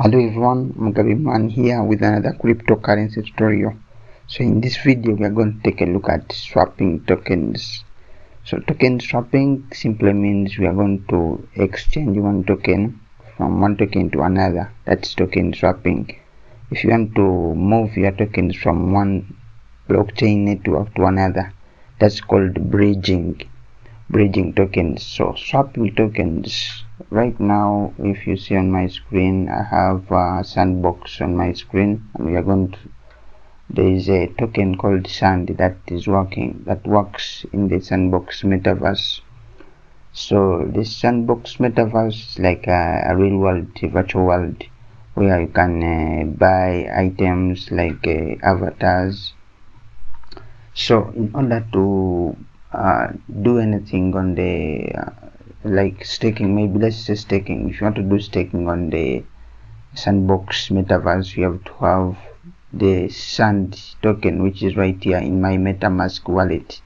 Hello everyone, I'm Gabiman here with another cryptocurrency tutorial. So in this video we are going to take a look at swapping tokens. So token swapping simply means we are going to exchange one token from one token to another. That's token swapping. If you want to move your tokens from one blockchain network to another, that's called bridging tokens. So swapping tokens, right now if you see on my screen, I have a sandbox on my screen, and we are going to, there is a token called sand that works in the sandbox metaverse. So this sandbox metaverse is like a real world, a virtual world, where you can buy items like avatars. So in order to do anything on the like staking, maybe let's say staking, if you want to do staking on the sandbox metaverse, you have to have the sand token, which is right here in my MetaMask wallet,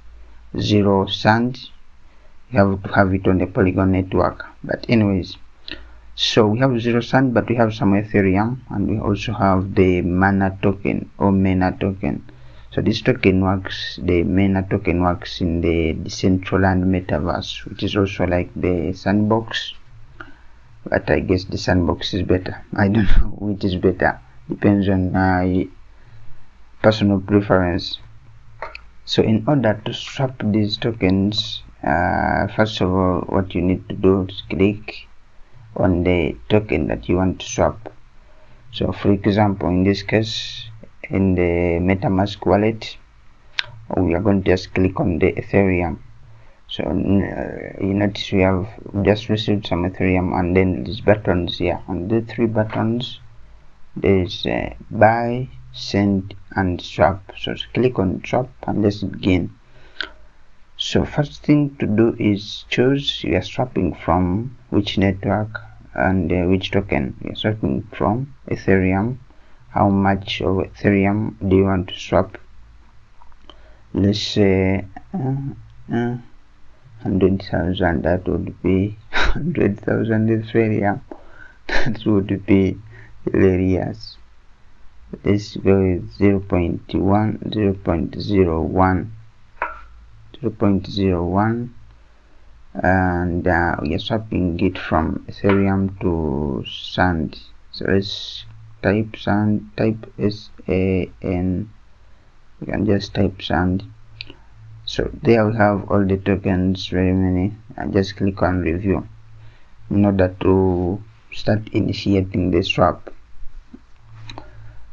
0 sand. You have to have it on the Polygon network. But anyways, so we have 0 sand, but we have some Ethereum, and we also have the mana token or MENA token. So this token works, the MENA token works in the Decentraland metaverse, which is also like the sandbox, but I guess the sandbox is better. I don't know which is better, depends on personal preference. So in order to swap these tokens, first of all, what you need to do is click on the token that you want to swap. So for example, in this case, in the MetaMask wallet, we are going to just click on the Ethereum. So you notice we have just received some Ethereum, and then these buttons here, and the 3 buttons, there's buy, send, and swap. So click on swap and let's begin. So first thing to do is choose you are swapping from which network and which token. You are swapping from Ethereum. How much of Ethereum do you want to swap? Let's say 100,000. That would be 100,000 Ethereum. That would be hilarious. Let's go with 0.01, and we are swapping it from Ethereum to sand. So let's type sand, type SAN. You can just type sand. So there we have all the tokens, very many, and just click on review in order to start initiating the swap.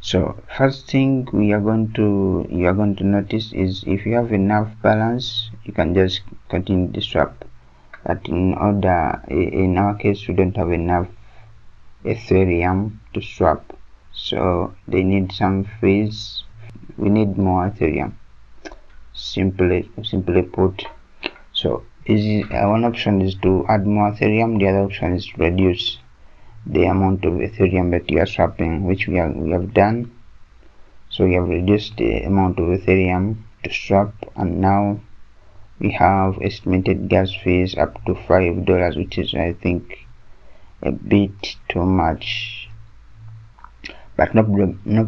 So first thing you are going to notice is if you have enough balance, you can just continue the swap. But in our case, we don't have enough Ethereum to swap, so they need some fees. We need more Ethereum, simply put. So one option is to add more Ethereum, the other option is to reduce the amount of Ethereum that you are swapping, which we have done. So we have reduced the amount of Ethereum to swap, and now we have estimated gas fees up to $5, which is, I think, a bit too much, but no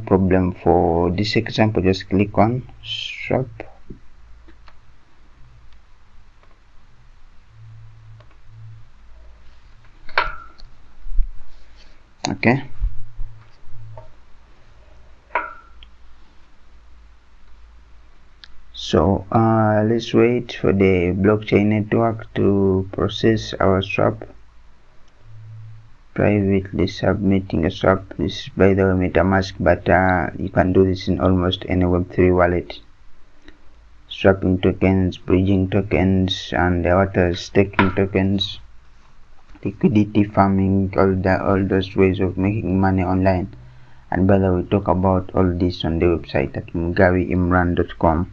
problem. For this example, just click on swap. Okay, so let's wait for the blockchain network to process our swap. Privately submitting a swap. This is by the way MetaMask, but you can do this in almost any Web3 wallet. Swapping tokens, bridging tokens, and staking tokens, liquidity farming, all those ways of making money online. And by the way, we talk about all this on the website at mugabeimran.com,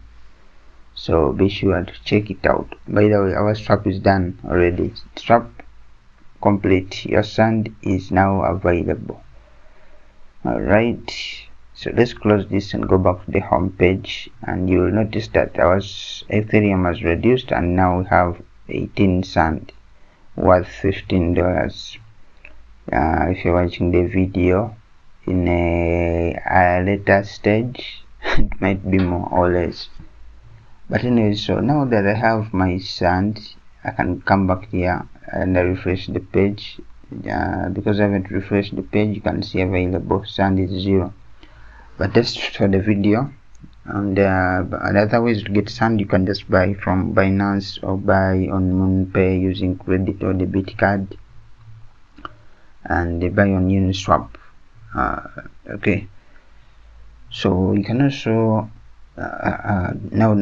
so be sure to check it out. By the way, our swap is done already. Swap complete. Your sand is now available. Alright, so let's close this and go back to the home page, and you will notice that our Ethereum has reduced, and now we have 18 sand worth $15. if you're watching the video in a later stage, it might be more or less. But anyway, so now that I have my sand, I can come back here and I refresh the page. Because I haven't refreshed the page, you can see available sand is 0. But that's for the video. And other ways to get sand, you can just buy from Binance or buy on MoonPay using credit or debit card, and they buy on Uniswap. Okay, so you can also now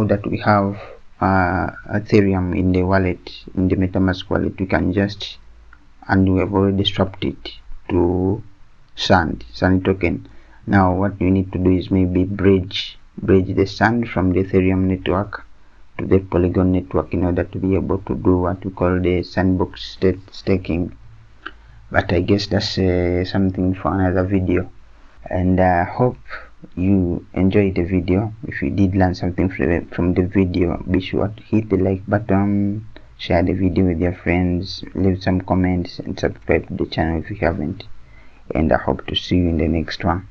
that we have Ethereum in the wallet, in the MetaMask wallet, we can just, and we have already swapped it to sand token. Now what we need to do is maybe bridge the sand from the Ethereum network to the Polygon network in order to be able to do what we call the sandbox staking. But I guess that's something for another video, and I hope you enjoyed the video. If you did learn something from the video, be sure to hit the like button, share the video with your friends, leave some comments, and subscribe to the channel if you haven't. And I hope to see you in the next one.